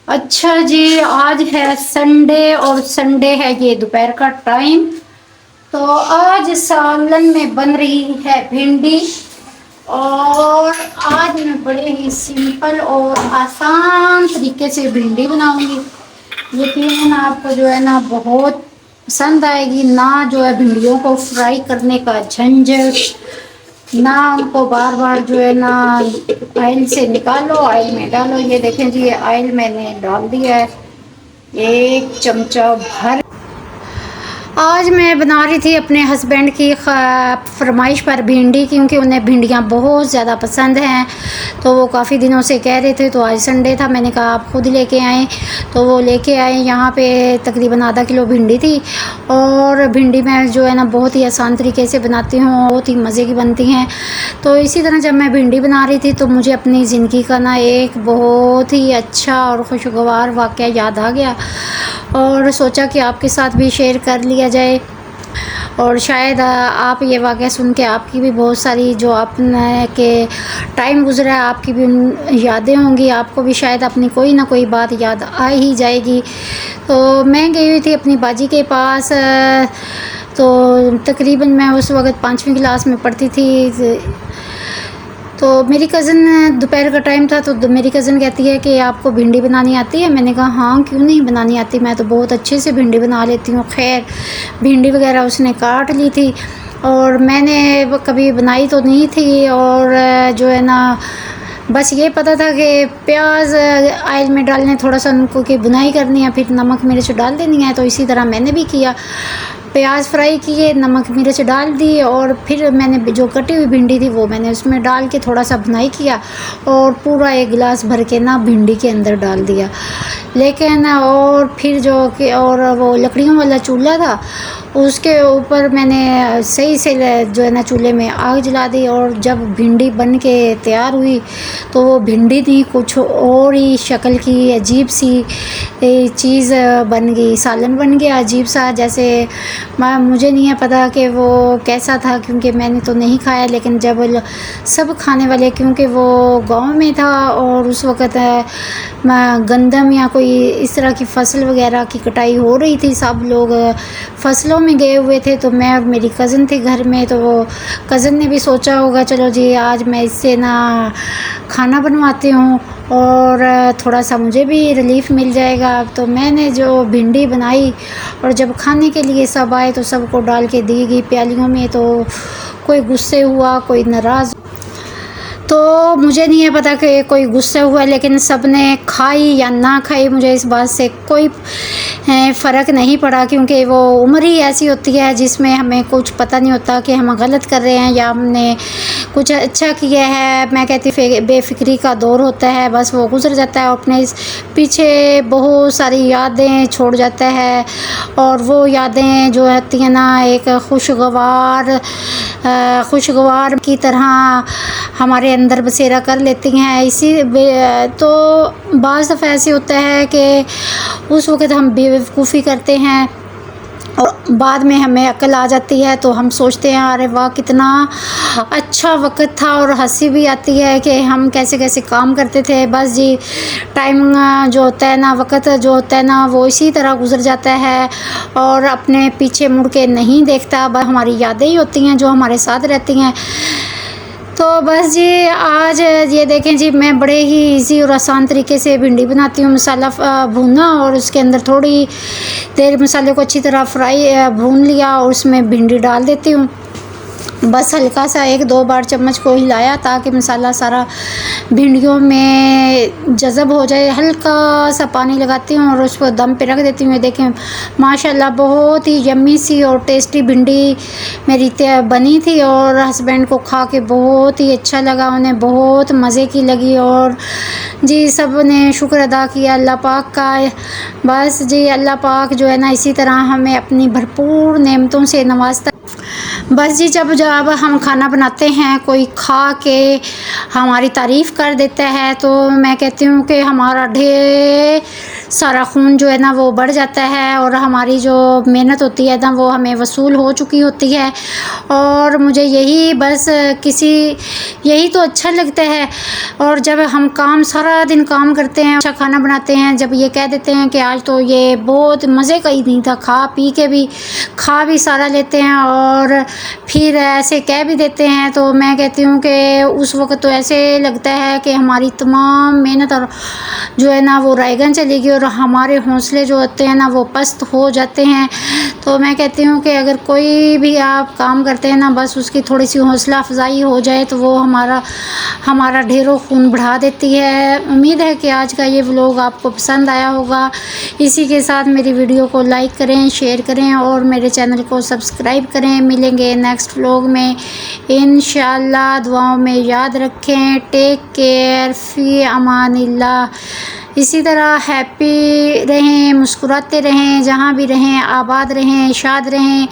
अच्छा जी, आज है संडे और संडे है ये दोपहर का टाइम। तो आज सालन में बन रही है भिंडी। और आज मैं बड़े ही सिंपल और आसान तरीके से भिंडी बनाऊंगी। यकीनन आपको जो है ना बहुत पसंद आएगी। ना जो है भिंडियों को फ्राई करने का झंझट, ना उनको बार बार जो है ना ऑयल से निकालो, ऑयल में डालो। ये देखें जी, ये ऑयल मैंने डाल दिया है 1 चमचा भर। आज मैं बना रही थी अपने हस्बैंड की फरमाइश पर भिंडी, क्योंकि उन्हें भिंडियाँ बहुत ज़्यादा पसंद हैं। तो वो काफ़ी दिनों से कह रहे थे, तो आज संडे था, मैंने कहा आप खुद लेके आएँ। तो वो लेके आए। यहाँ पे तकरीबन आधा किलो भिंडी थी। और भिंडी मैं जो है ना बहुत ही आसान तरीके से बनाती हूँ, बहुत ही मज़े की बनती हैं। तो इसी तरह जब मैं भिंडी बना रही थी तो मुझे अपनी ज़िंदगी का ना एक बहुत ही अच्छा और खुशगवार वाक़या याद आ गया, और सोचा कि आपके साथ भी शेयर कर लिया जाए। और शायद आप ये वाक़या सुन के आपकी भी बहुत सारी जो आपने के टाइम गुज़रा है, आपकी भी यादें होंगी, आपको भी शायद अपनी कोई ना कोई बात याद आ ही जाएगी। तो मैं गई हुई थी अपनी बाजी के पास। तो तकरीबन मैं उस वक़्त 5वीं क्लास में पढ़ती थी। तो मेरी कज़न, दोपहर का टाइम था, तो मेरी कज़न कहती है कि आपको भिंडी बनानी आती है? मैंने कहा हाँ, क्यों नहीं बनानी आती, मैं तो बहुत अच्छे से भिंडी बना लेती हूँ। खैर, भिंडी वगैरह उसने काट ली थी और मैंने कभी बनाई तो नहीं थी। और जो है ना बस ये पता था कि प्याज ऑयल में डालने, थोड़ा सा उनको की बुनाई करनी है, फिर नमक मिर्च डाल देनी है। तो इसी तरह मैंने भी किया, प्याज फ्राई किए, नमक मिर्च डाल दी, और फिर मैंने जो कटी हुई भिंडी थी वो मैंने उसमें डाल के थोड़ा सा भुनाई किया, और पूरा 1 गिलास भर के ना भिंडी के अंदर डाल दिया। लेकिन और फिर जो कि और वो लकड़ियों वाला चूल्हा था, उसके ऊपर मैंने सही से जो है ना चूल्हे में आग जला दी। और जब भिंडी बन के तैयार हुई तो वो भिंडी थी कुछ और ही शक्ल की, अजीब सी चीज़ बन गई, सालन बन गया अजीब सा। जैसे मुझे नहीं है पता कि वो कैसा था, क्योंकि मैंने तो नहीं खाया। लेकिन जब सब खाने वाले, क्योंकि वो गांव में था और उस वक़्त गंदम या कोई इस तरह की फसल वगैरह की कटाई हो रही थी, सब लोग फसलों में गए हुए थे। तो मैं और मेरी कज़न थी घर में। तो वो कज़न ने भी सोचा होगा चलो जी आज मैं इससे ना खाना बनवाती हूँ और थोड़ा सा मुझे भी रिलीफ़ मिल जाएगा। तो मैंने जो भिंडी बनाई और जब खाने के लिए सब आए तो सबको डाल के दी गई प्यालियों में। तो कोई गुस्से हुआ, कोई नाराज़। तो मुझे नहीं है पता कि कोई गुस्से हुआ, लेकिन सब ने खाई या ना खाई मुझे इस बात से कोई फ़र्क नहीं पड़ा, क्योंकि वो उम्र ही ऐसी होती है जिसमें हमें कुछ पता नहीं होता कि हम गलत कर रहे हैं या हमने कुछ अच्छा किया है। मैं कहती बेफिक्री का दौर होता है, बस वो गुजर जाता है, अपने पीछे बहुत सारी यादें छोड़ जाता है। और वो यादें जो होती हैं ना एक खुशगवार की तरह हमारे अंदर बसेरा कर लेती हैं। तो बाज़ दफ़ा ऐसे होता है कि उस वक़्त हम बेवकूफ़ी करते हैं और बाद में हमें अक्ल आ जाती है, तो हम सोचते हैं अरे वाह कितना अच्छा वक़्त था, और हंसी भी आती है कि हम कैसे कैसे काम करते थे। बस जी टाइम जो होता है ना, वक़्त जो होता है ना, वो इसी तरह गुज़र जाता है और अपने पीछे मुड़ के नहीं देखता। बस हमारी यादें ही होती हैं जो हमारे साथ रहती हैं। तो बस जी आज ये देखें जी, मैं बड़े ही इजी और आसान तरीके से भिंडी बनाती हूँ। मसाला भूना और उसके अंदर थोड़ी देर मसाले को अच्छी तरह भून लिया और उसमें भिंडी डाल देती हूँ। बस हल्का सा 1-2 बार चम्मच को हिलाया ताकि मसाला सारा भिंडियों में जज़ब हो जाए। हल्का सा पानी लगाती हूँ और उसको दम पे रख देती हूँ। देखें माशाल्लाह बहुत ही यम्मी सी और टेस्टी भिंडी मेरी बनी थी, और हस्बैंड को खा के बहुत ही अच्छा लगा, उन्हें बहुत मज़े की लगी। और जी सब ने शुक्र अदा किया अल्लाह पाक का। बस जी अल्लाह पाक जो है ना इसी तरह हमें अपनी भरपूर नेमतों से नवाजता। बस जी जब हम खाना बनाते हैं, कोई खा के हमारी तारीफ़ कर देता है, तो मैं कहती हूँ कि हमारा ढेर सारा खून जो है ना वो बढ़ जाता है और हमारी जो मेहनत होती है ना वो हमें वसूल हो चुकी होती है। और मुझे यही बस यही तो अच्छा लगता है। और जब हम काम सारा दिन काम करते हैं, अच्छा खाना बनाते हैं, जब ये कह देते हैं कि आज तो ये बहुत मज़े का ही नहीं था, खा पी के भी खा भी सारा लेते हैं और फिर ऐसे कह भी देते हैं, तो मैं कहती हूँ कि उस वक्त तो ऐसे लगता है कि हमारी तमाम मेहनत और जो है ना वो रैगन चली गई और हमारे हौसले जो होते हैं ना वो पस्त हो जाते हैं। तो मैं कहती हूँ कि अगर कोई भी आप काम करते हैं ना, बस उसकी थोड़ी सी हौसला अफजाई हो जाए तो वो हमारा ढेरों खून बढ़ा देती है। उम्मीद है कि आज का ये व्लॉग आपको पसंद आया होगा। इसी के साथ मेरी वीडियो को लाइक करें, शेयर करें और मेरे चैनल को सब्सक्राइब करें। मिलेंगे नेक्स्ट व्लॉग में इंशाअल्लाह। दुआओं में याद रखें। टेक केयर, फ़ी अमानिल्लाह। इसी तरह हैप्पी रहें, मुस्कुराते रहें, जहाँ भी रहें आबाद रहें, शाद रहें।